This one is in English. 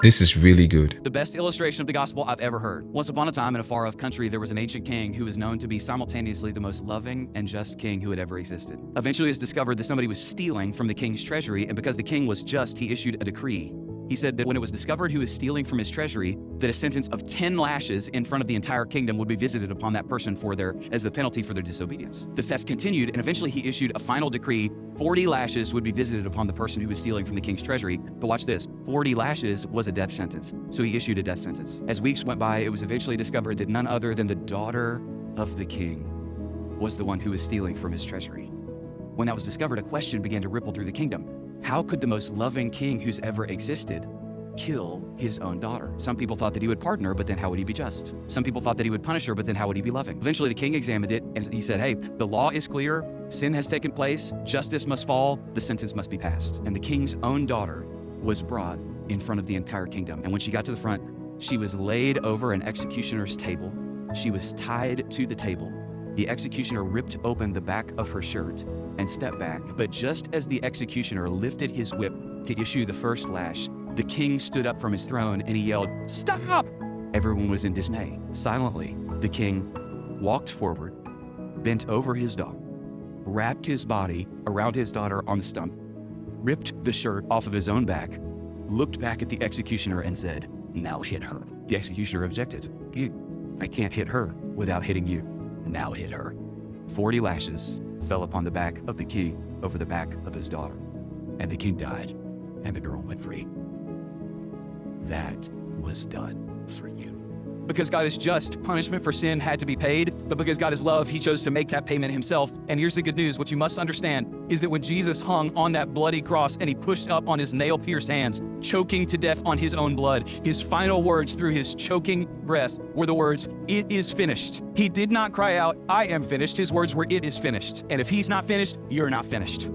This is really good. The best illustration of the gospel I've ever heard. Once upon a time in a far-off country, there was an ancient king who was known to be simultaneously the most loving and just king who had ever existed. Eventually, it was discovered that somebody was stealing from the king's treasury, and because the king was just, he issued a decree. He said that when it was discovered who was stealing from his treasury, that a sentence of 10 lashes in front of the entire kingdom would be visited upon that person as the penalty for their disobedience. The theft continued, and eventually he issued a final decree. 40 lashes would be visited upon the person who was stealing from the king's treasury. But watch this, 40 lashes was a death sentence. So he issued a death sentence. As weeks went by, it was eventually discovered that none other than the daughter of the king was the one who was stealing from his treasury. When that was discovered, a question began to ripple through the kingdom. How could the most loving king who's ever existed kill his own daughter? Some people thought that he would pardon her, but then how would he be just? Some people thought that he would punish her, but then how would he be loving? Eventually, the king examined it, and he said, hey, the law is clear, sin has taken place, justice must fall, the sentence must be passed. And the king's own daughter was brought in front of the entire kingdom. And when she got to the front, she was laid over an executioner's table. She was tied to the table. The executioner ripped open the back of her shirt and stepped back. But just as the executioner lifted his whip to issue the first lash, the king stood up from his throne and he yelled, "Stop!" Everyone was in dismay. Silently, the king walked forward, bent over his dog, wrapped his body around his daughter on the stump, ripped the shirt off of his own back, looked back at the executioner and said, "Now hit her." The executioner objected. "I can't hit her without hitting you. Now hit her." 40 lashes fell upon the back of the king over the back of his daughter, and the king died, and the girl went free. That was done for you. Because God is just, punishment for sin had to be paid, but because God is love, he chose to make that payment himself. And here's the good news. What you must understand is that when Jesus hung on that bloody cross and he pushed up on his nail-pierced hands, choking to death on his own blood, his final words through his choking breath were the words, "It is finished." He did not cry out, "I am finished." His words were, "It is finished." And if he's not finished, you're not finished.